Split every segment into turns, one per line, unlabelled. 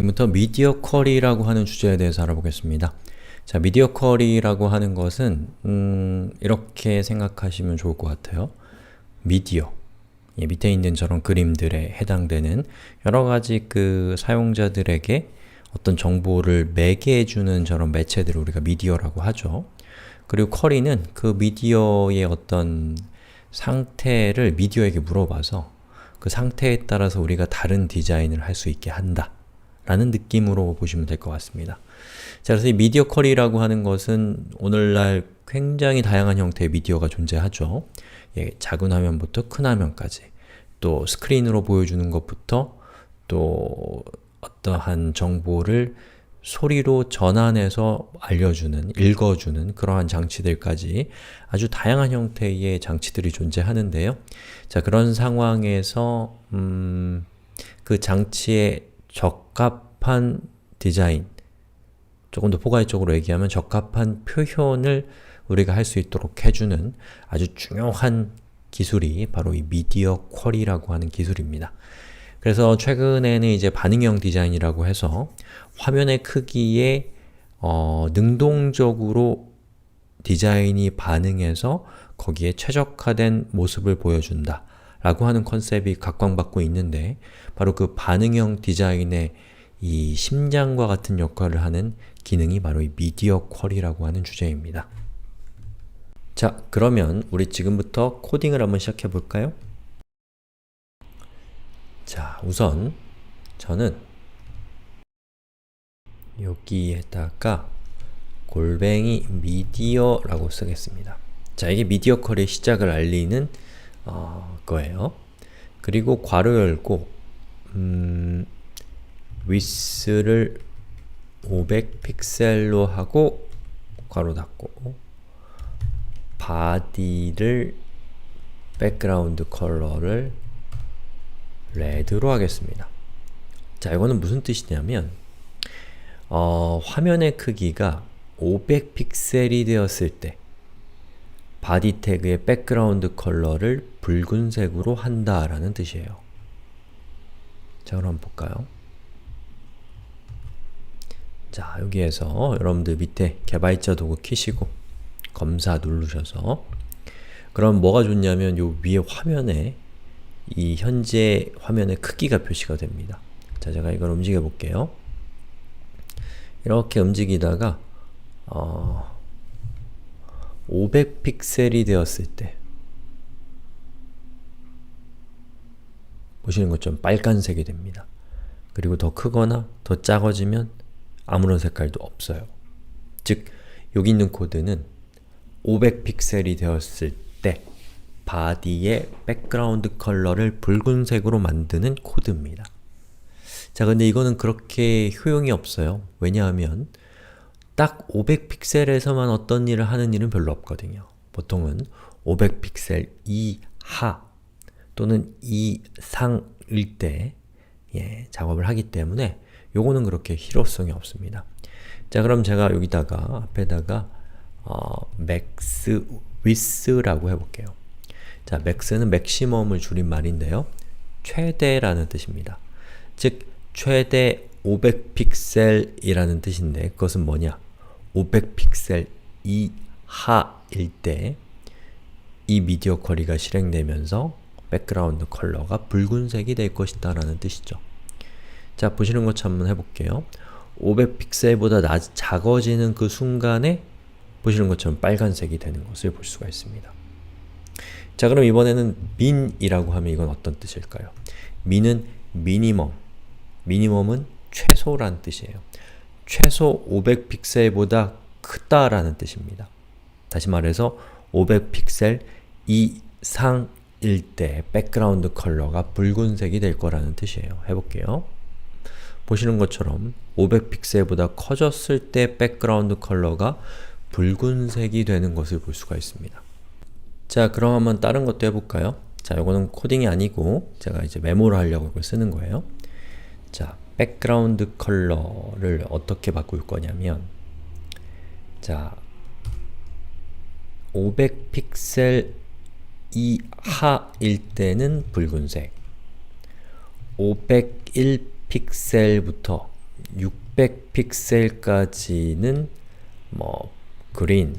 지금부터 미디어 쿼리라고 하는 주제에 대해서 알아보겠습니다. 자, 미디어 쿼리라고 하는 것은 이렇게 생각하시면 좋을 것 같아요. 미디어, 밑에 있는 저런 그림들에 해당되는 여러가지 그 사용자들에게 어떤 정보를 매개해주는 저런 매체들을 우리가 미디어라고 하죠. 그리고 쿼리는 그 미디어의 어떤 상태를 미디어에게 물어봐서 그 상태에 따라서 우리가 다른 디자인을 할 수 있게 한다 라는 느낌으로 보시면 될 것 같습니다. 자, 그래서 이 미디어 쿼리라고 하는 것은 오늘날 굉장히 다양한 형태의 미디어가 존재하죠. 작은 화면부터 큰 화면까지, 또 스크린으로 보여주는 것부터 또 어떠한 정보를 소리로 전환해서 알려주는, 읽어주는 그러한 장치들까지 아주 다양한 형태의 장치들이 존재하는데요. 자, 그런 상황에서 그 장치에 적합한 디자인, 조금 더 포괄적으로 얘기하면 적합한 표현을 우리가 할 수 있도록 해주는 아주 중요한 기술이 바로 이 미디어 쿼리라고 하는 기술입니다. 그래서 최근에는 이제 반응형 디자인이라고 해서 화면의 크기에 능동적으로 디자인이 반응해서 거기에 최적화된 모습을 보여준다 라고 하는 컨셉이 각광받고 있는데, 바로 그 반응형 디자인의 이 심장과 같은 역할을 하는 기능이 바로 이 미디어 쿼리라고 하는 주제입니다. 자, 그러면 우리 지금부터 코딩을 한번 시작해 볼까요? 자, 우선 저는 여기에다가 골뱅이 미디어라고 쓰겠습니다. 자, 이게 미디어 쿼리의 시작을 알리는 거예요. 그리고 괄호 열고 width를 500픽셀로 하고 괄호 닫고 body를 백그라운드 컬러를 레드로 하겠습니다. 자, 이거는 무슨 뜻이냐면 화면의 크기가 500픽셀이 되었을 때 body 태그의 백그라운드 컬러를 붉은색으로 한다 라는 뜻이에요. 자, 그럼 한번 볼까요? 자, 여기에서 여러분들 밑에 개발자 도구 키시고 검사 누르셔서, 그럼 뭐가 좋냐면 요 위에 화면에 이 현재 화면의 크기가 표시가 됩니다. 자, 제가 이걸 움직여 볼게요. 이렇게 움직이다가 500픽셀이 되었을 때 보시는 것처럼 빨간색이 됩니다. 그리고 더 크거나 더 작아지면 아무런 색깔도 없어요. 즉, 여기 있는 코드는 500픽셀이 되었을 때 body의 백그라운드 컬러를 붉은색으로 만드는 코드입니다. 자, 근데 이거는 그렇게 효용이 없어요. 왜냐하면 딱 500픽셀에서만 어떤 일을 하는 일은 별로 없거든요. 보통은 500픽셀 이하 또는 이상일 때 작업을 하기 때문에 요거는 그렇게 실효성이 없습니다. 자, 그럼 제가 여기다가 앞에다가 max width라고 해볼게요. 자, max는 maximum을 줄인 말인데요. 최대라는 뜻입니다. 즉, 최대 500픽셀이라는 뜻인데 그것은 뭐냐? 500픽셀 이하일 때 이 미디어 쿼리가 실행되면서 백그라운드 컬러가 붉은색이 될 것이다 라는 뜻이죠. 자, 보시는 것처럼 한번 해볼게요. 500픽셀보다 작아지는 그 순간에 보시는 것처럼 빨간색이 되는 것을 볼 수가 있습니다. 자, 그럼 이번에는 min이라고 하면 이건 어떤 뜻일까요? min은 minimum, minimum은 최소란 뜻이에요. 최소 500픽셀보다 크다라는 뜻입니다. 다시 말해서 500픽셀 이상일 때 백그라운드 컬러가 붉은색이 될 거라는 뜻이에요. 해볼게요. 보시는 것처럼 500픽셀보다 커졌을 때 백그라운드 컬러가 붉은색이 되는 것을 볼 수가 있습니다. 자, 그럼 한번 다른 것도 해볼까요? 자, 이거는 코딩이 아니고 제가 이제 메모를 하려고 이걸 쓰는 거예요. 자, 백그라운드 컬러를 어떻게 바꿀 거냐면, 자, 500픽셀 이하일 때는 붉은색, 501픽셀부터 600픽셀까지는 뭐 그린,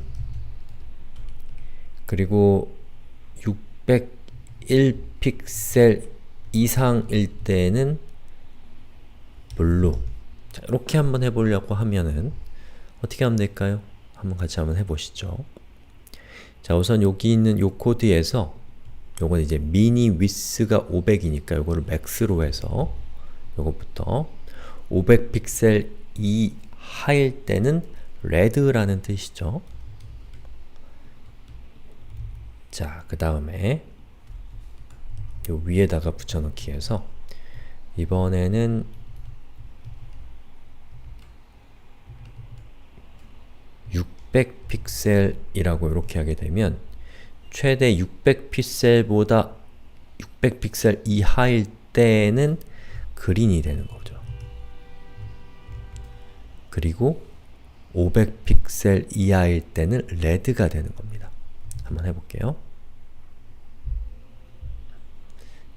그리고 601픽셀 이상일 때는 블루. 자, 이렇게 한번 해보려고 하면은 어떻게 하면 될까요? 한번 같이 한번 해보시죠. 자, 우선 여기 있는 요 코드에서 요건 이제 미니 위스가 500이니까 요거를 맥스로 해서 요것부터 500픽셀 이하일 때는 레드라는 뜻이죠. 자, 그 다음에 요 위에다가 붙여넣기 해서 이번에는 600픽셀이라고 이렇게 하게 되면 최대 600픽셀보다 600픽셀 이하일 때는 그린이 되는 거죠. 그리고 500픽셀 이하일 때는 레드가 되는 겁니다. 한번 해볼게요.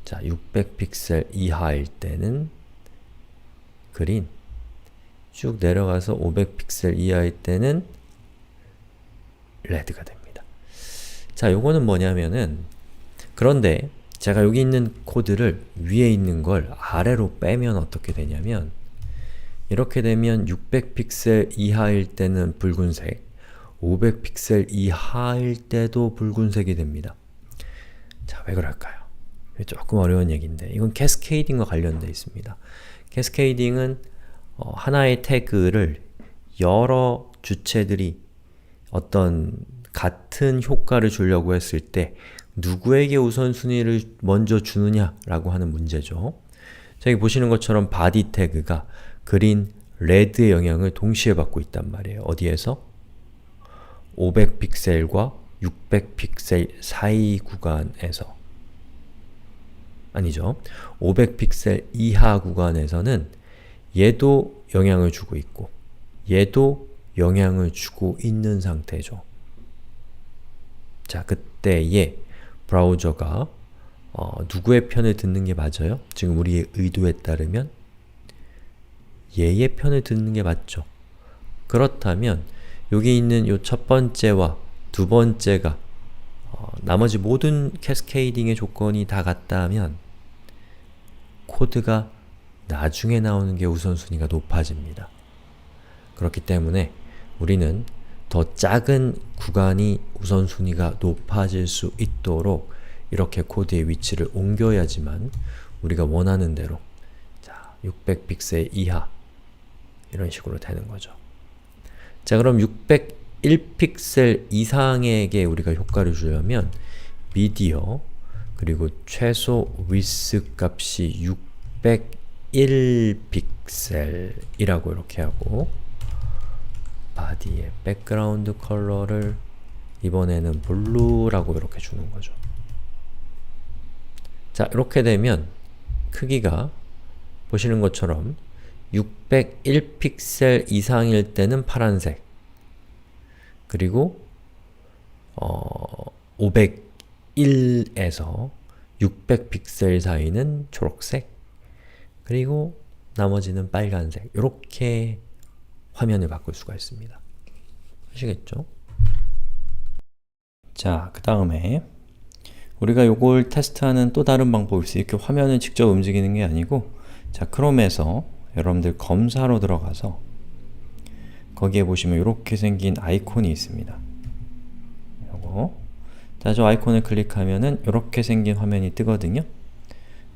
자, 600픽셀 이하일 때는 그린, 쭉 내려가서 500픽셀 이하일 때는 레드가 됩니다. 자, 요거는 뭐냐면은, 그런데 제가 여기 있는 코드를 위에 있는 걸 아래로 빼면 어떻게 되냐면, 이렇게 되면 600픽셀 이하일 때는 붉은색, 500픽셀 이하일 때도 붉은색이 됩니다. 자, 왜 그럴까요? 조금 어려운 얘기인데, 이건 캐스케이딩과 관련되어 있습니다. 캐스케이딩은 하나의 태그를 여러 주체들이 어떤 같은 효과를 주려고 했을 때 누구에게 우선순위를 먼저 주느냐 라고 하는 문제죠. 자, 여기 보시는 것처럼 body 태그가 그린, 레드의 영향을 동시에 받고 있단 말이에요. 어디에서? 500픽셀과 600픽셀 사이 구간에서. 아니죠. 500픽셀 이하 구간에서는 얘도 영향을 주고 있고 얘도 영향을 주고 있는 상태죠. 자, 그때에 브라우저가 누구의 편을 듣는 게 맞아요? 지금 우리의 의도에 따르면 얘의 편을 듣는 게 맞죠. 그렇다면 여기 있는 요 첫 번째와 두 번째가 나머지 모든 캐스케이딩의 조건이 다 같다면 코드가 나중에 나오는 게 우선순위가 높아집니다. 그렇기 때문에 우리는 더 작은 구간이 우선순위가 높아질 수 있도록 이렇게 코드의 위치를 옮겨야지만 우리가 원하는 대로 600픽셀 이하 이런 식으로 되는 거죠. 자, 그럼 601픽셀 이상에게 우리가 효과를 주려면 미디어 그리고 최소 위스 값이 601픽셀이라고 이렇게 하고 바디의 백그라운드 컬러를 이번에는 블루라고 이렇게 주는 거죠. 자, 이렇게 되면 크기가 보시는 것처럼 601픽셀 이상일 때는 파란색, 그리고 501에서 600픽셀 사이는 초록색, 그리고 나머지는 빨간색. 이렇게 화면을 바꿀 수가 있습니다. 아시겠죠? 자, 그 다음에 우리가 요걸 테스트하는 또 다른 방법이 있어요. 이렇게 화면을 직접 움직이는 게 아니고, 자, 크롬에서 여러분들 검사로 들어가서 거기에 보시면 이렇게 생긴 아이콘이 있습니다. 요거. 자, 저 아이콘을 클릭하면은 이렇게 생긴 화면이 뜨거든요.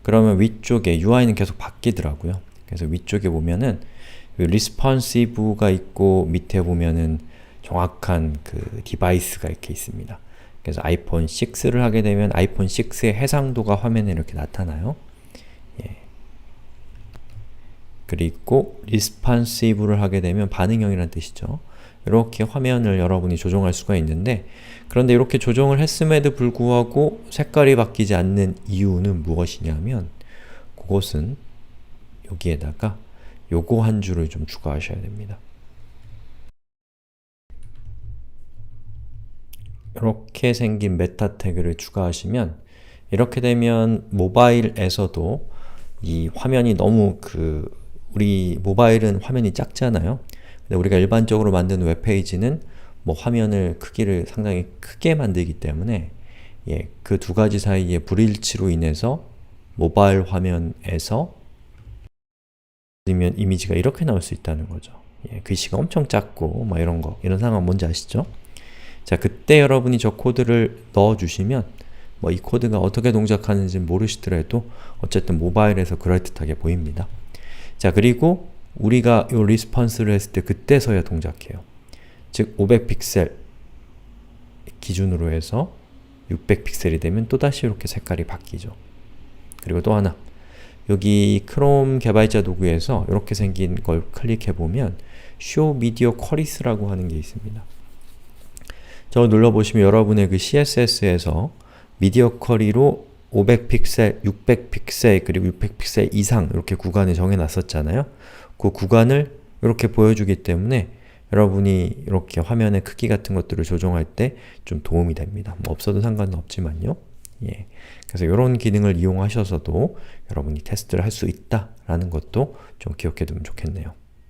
그러면 위쪽에 UI는 계속 바뀌더라고요. 그래서 위쪽에 보면은 리스폰시브가 있고 밑에 보면은 정확한 그 디바이스가 이렇게 있습니다. 그래서 아이폰 6를 하게 되면 아이폰 6의 해상도가 화면에 이렇게 나타나요. 예. 그리고 responsive를 하게 되면 반응형이라는 뜻이죠. 이렇게 화면을 여러분이 조정할 수가 있는데, 그런데 이렇게 조정을 했음에도 불구하고 색깔이 바뀌지 않는 이유는 무엇이냐면, 그것은 여기에다가 요거 한 줄을 좀 추가하셔야 됩니다. 이렇게 생긴 메타 태그를 추가하시면, 이렇게 되면 모바일에서도 이 화면이 너무 우리 모바일은 화면이 작잖아요. 근데 우리가 일반적으로 만드는 웹페이지는 뭐 화면을 크기를 상당히 크게 만들기 때문에 그 두 가지 사이의 불일치로 인해서 모바일 화면에서 아니면 이미지가 이렇게 나올 수 있다는 거죠. 글씨가 엄청 작고 막 이런 거, 이런 상황 뭔지 아시죠? 자, 그때 여러분이 저 코드를 넣어주시면 뭐 이 코드가 어떻게 동작하는지 모르시더라도 어쨌든 모바일에서 그럴듯하게 보입니다. 자, 그리고 우리가 이 리스폰스를 했을 때 그때서야 동작해요. 즉 500픽셀 기준으로 해서 600픽셀이 되면 또다시 이렇게 색깔이 바뀌죠. 그리고 또 하나, 여기 크롬 개발자 도구에서 이렇게 생긴 걸 클릭해보면 Show Media Queries라고 하는 게 있습니다. 저거 눌러보시면 여러분의 그 CSS에서 미디어 쿼리로 500픽셀, 600픽셀, 그리고 600픽셀 이상 이렇게 구간을 정해놨었잖아요. 그 구간을 이렇게 보여주기 때문에 여러분이 이렇게 화면의 크기 같은 것들을 조정할 때 좀 도움이 됩니다. 뭐 없어도 상관은 없지만요. 그래서 이런 기능을 이용하셔서도 여러분이 테스트를 할 수 있다라는 것도 좀 기억해 두면 좋겠네요.